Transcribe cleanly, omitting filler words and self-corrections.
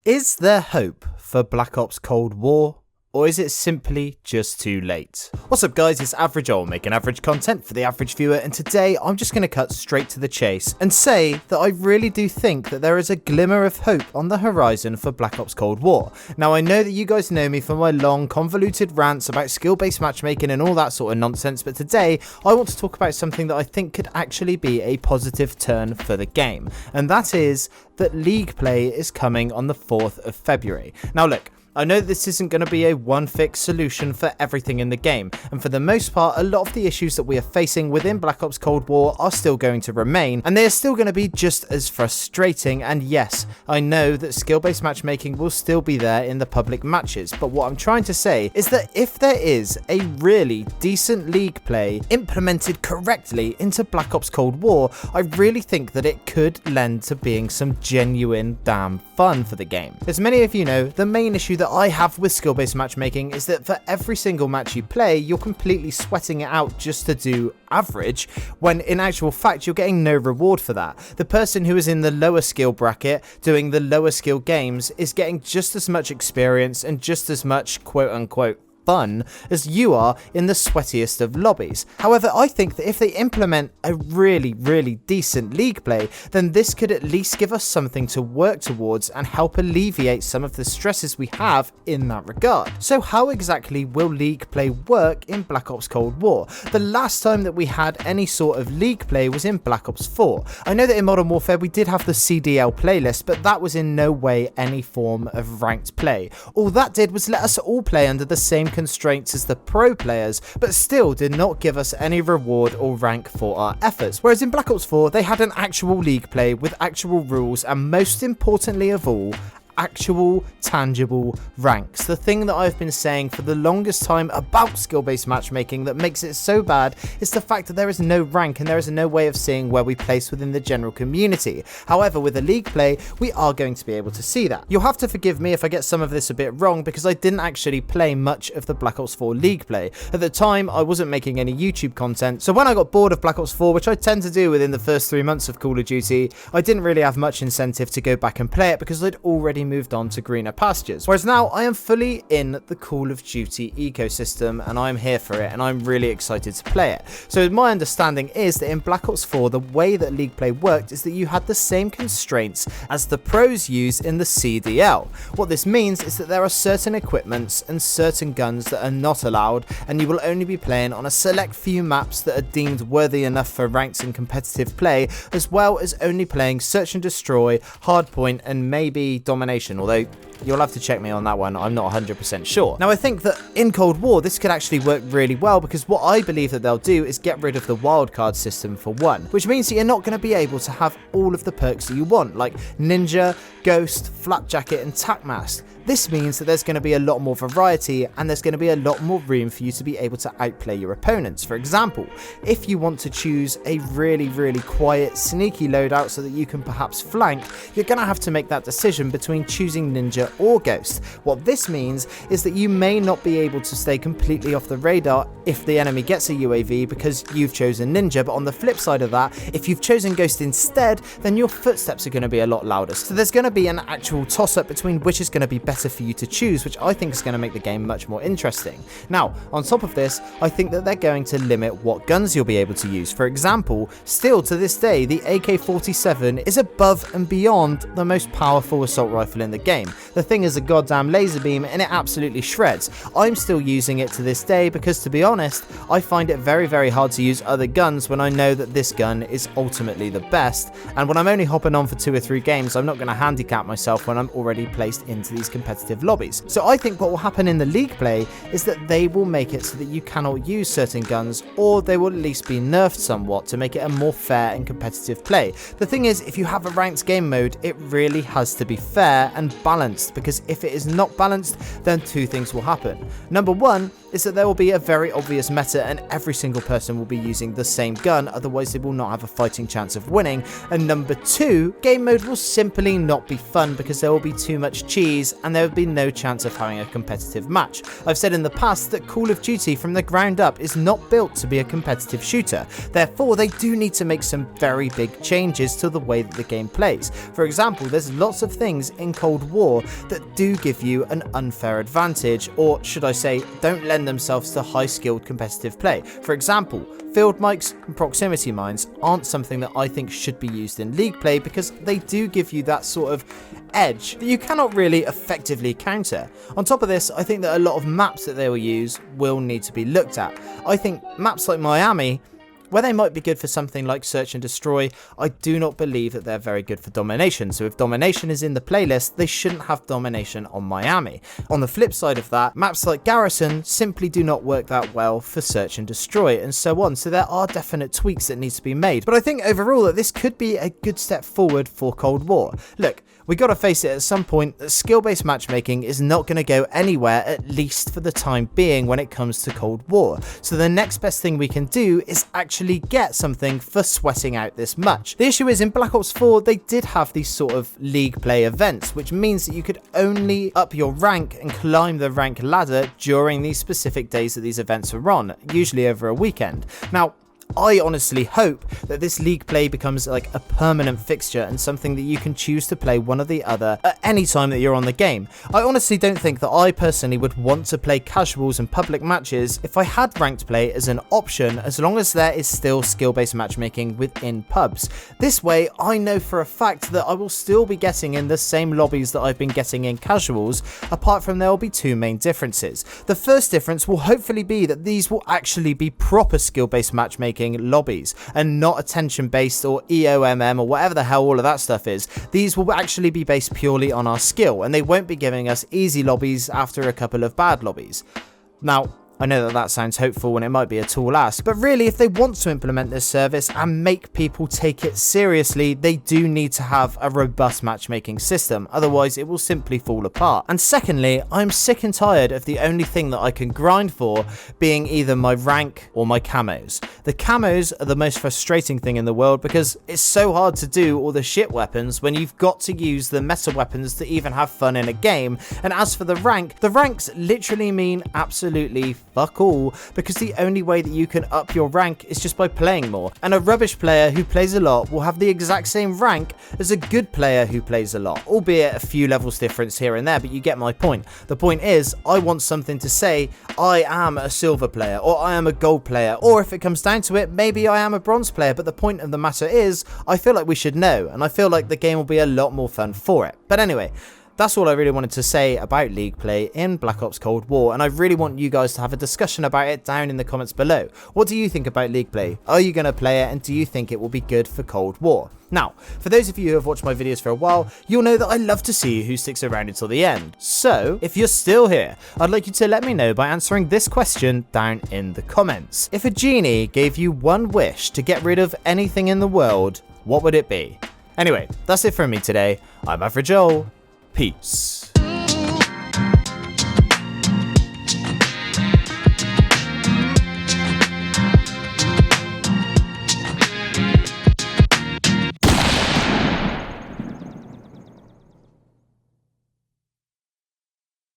Is there hope for Black Ops Cold War? Or is it simply just too late? What's up guys, it's Average Owl making average content for the average viewer, and today I'm just going to cut straight to the chase and say that I really do think that there is a glimmer of hope on the horizon for Black Ops Cold War. Now I know that you guys know me for my long convoluted rants about skill-based matchmaking and all that sort of nonsense, but today I want to talk about something that I think could actually be a positive turn for the game, and that is that League play is coming on the 4th of February. Now look, I know this isn't going to be a one-fix solution for everything in the game, and for the most part, a lot of the issues that we are facing within Black Ops Cold War are still going to remain, and they are still going to be just as frustrating. And yes, I know that skill-based matchmaking will still be there in the public matches, but what I'm trying to say is that if there is a really decent League play implemented correctly into Black Ops Cold War, I really think that it could lend to being some genuine damn fun for the game. As many of you know, the main issue that I have with skill-based matchmaking is that for every single match you play, you're completely sweating it out just to do average, when in actual fact you're getting no reward for that. The person who is in the lower skill bracket doing the lower skill games is getting just as much experience and just as much quote-unquote fun as you are in the sweatiest of lobbies. However, I think that if they implement a really decent League play, then this could at least give us something to work towards and help alleviate some of the stresses we have in that regard. So how exactly will League play work in Black Ops Cold War? The last time that we had any sort of League play was in Black Ops 4. I know that in Modern Warfare we did have the CDL playlist, but that was in no way any form of ranked play. All that did was let us all play under the same constraints as the pro players, but still did not give us any reward or rank for our efforts. Whereas in Black Ops 4, they had an actual League play with actual rules, and most importantly of all, actual tangible ranks. The thing that I've been saying for the longest time about skill-based matchmaking that makes it so bad is the fact that there is no rank and there is no way of seeing where we place within the general community. However, with a League play, we are going to be able to see that. You'll have to forgive me if I get some of this a bit wrong, because I didn't actually play much of the Black Ops 4 League play. At the time, I wasn't making any YouTube content, so when I got bored of Black Ops 4, which I tend to do within the first 3 months of Call of Duty, I didn't really have much incentive to go back and play it because I'd already moved on to greener pastures. Whereas now I am fully in the Call of Duty ecosystem and I'm here for it, and I'm really excited to play it. So my understanding is that in Black Ops 4, the way that League play worked is that you had the same constraints as the pros use in the CDL. What this means is that there are certain equipments and certain guns that are not allowed, and you will only be playing on a select few maps that are deemed worthy enough for ranked and competitive play, as well as only playing search and destroy, hardpoint, and maybe domination, although you'll have to check me on that one, I'm not 100% sure. Now I think that in Cold War this could actually work really well, because what I believe that they'll do is get rid of the wildcard system for one, which means that you're not going to be able to have all of the perks that you want, like Ninja, Ghost, Flak Jacket and Tac Mask. This means that there's going to be a lot more variety and there's going to be a lot more room for you to be able to outplay your opponents. For example, if you want to choose a really quiet, sneaky loadout so that you can perhaps flank, you're going to have to make that decision between choosing Ninja or Ghost. What this means is that you may not be able to stay completely off the radar if the enemy gets a UAV because you've chosen Ninja, but on the flip side of that, if you've chosen Ghost instead, then your footsteps are going to be a lot louder. So there's going to be an actual toss-up between which is going to be better for you to choose, which I think is going to make the game much more interesting. Now, on top of this, I think that they're going to limit what guns you'll be able to use. For example, still to this day, the AK-47 is above and beyond the most powerful assault rifle in the game. The thing is a goddamn laser beam and it absolutely shreds. I'm still using it to this day because, to be honest, I find it very hard to use other guns when I know that this gun is ultimately the best, and when I'm only hopping on for 2 or 3 games, I'm not going to handicap myself when I'm already placed into these competitive lobbies. So I think what will happen in the League play is that they will make it so that you cannot use certain guns, or they will at least be nerfed somewhat to make it a more fair and competitive play. The thing is, if you have a ranked game mode, it really has to be fair and balanced, because if it is not balanced, then 2 things will happen. Number 1, is that there will be a very obvious meta and every single person will be using the same gun, otherwise they will not have a fighting chance of winning. And number 2, game mode will simply not be fun because there will be too much cheese and there will be no chance of having a competitive match. I've said in the past that Call of Duty from the ground up is not built to be a competitive shooter, therefore they do need to make some very big changes to the way that the game plays. For example, there's lots of things in Cold War that do give you an unfair advantage, or should I say, don't lend themselves to high skilled competitive play. For example, field mics and proximity mines aren't something that I think should be used in league play because they do give you that sort of edge that you cannot really effectively counter. On top of this, I think that a lot of maps that they will use will need to be looked at. I think maps like Miami, where they might be good for something like Search and Destroy, I do not believe that they're very good for Domination. So if Domination is in the playlist, they shouldn't have Domination on Miami. On the flip side of that, maps like Garrison simply do not work that well for Search and Destroy, and so on. So there are definite tweaks that need to be made. But I think overall that this could be a good step forward for Cold War. Look, we gotta face it at some point that skill-based matchmaking is not gonna go anywhere, at least for the time being, when it comes to Cold War. So the next best thing we can do is actually get something for sweating out this much. The issue is in Black Ops 4, they did have these sort of league play events, which means that you could only up your rank and climb the rank ladder during these specific days that these events are on, usually over a weekend. Now, I honestly hope that this league play becomes like a permanent fixture and something that you can choose to play one or the other at any time that you're on the game. I honestly don't think that I personally would want to play casuals and public matches if I had ranked play as an option, as long as there is still skill-based matchmaking within pubs. This way, I know for a fact that I will still be getting in the same lobbies that I've been getting in casuals, apart from there will be 2 main differences. The first difference will hopefully be that these will actually be proper skill-based matchmaking lobbies and not attention based or EOMM or whatever the hell all of that stuff is. These will actually be based purely on our skill and they won't be giving us easy lobbies after a couple of bad lobbies. Now, I know that that sounds hopeful and it might be a tall ask, but really if they want to implement this service and make people take it seriously, they do need to have a robust matchmaking system, otherwise it will simply fall apart. And secondly, I'm sick and tired of the only thing that I can grind for being either my rank or my camos. The camos are the most frustrating thing in the world because it's so hard to do all the shit weapons when you've got to use the meta weapons to even have fun in a game. And as for the ranks literally mean absolutely fuck all, because the only way that you can up your rank is just by playing more. And a rubbish player who plays a lot will have the exact same rank as a good player who plays a lot, albeit a few levels difference here and there, but you get my point. The point is, I want something to say, I am a silver player, or I am a gold player, or if it comes down to it, maybe I am a bronze player, but the point of the matter is, I feel like we should know, and I feel like the game will be a lot more fun for it. But anyway, that's all I really wanted to say about league play in Black Ops Cold War, and I really want you guys to have a discussion about it down in the comments below. What do you think about league play? Are you going to play it, and do you think it will be good for Cold War? Now, for those of you who have watched my videos for a while, you'll know that I love to see who sticks around until the end. So, if you're still here, I'd like you to let me know by answering this question down in the comments. If a genie gave you one wish to get rid of anything in the world, what would it be? Anyway, that's it from me today. I'm Average Joel. Peace.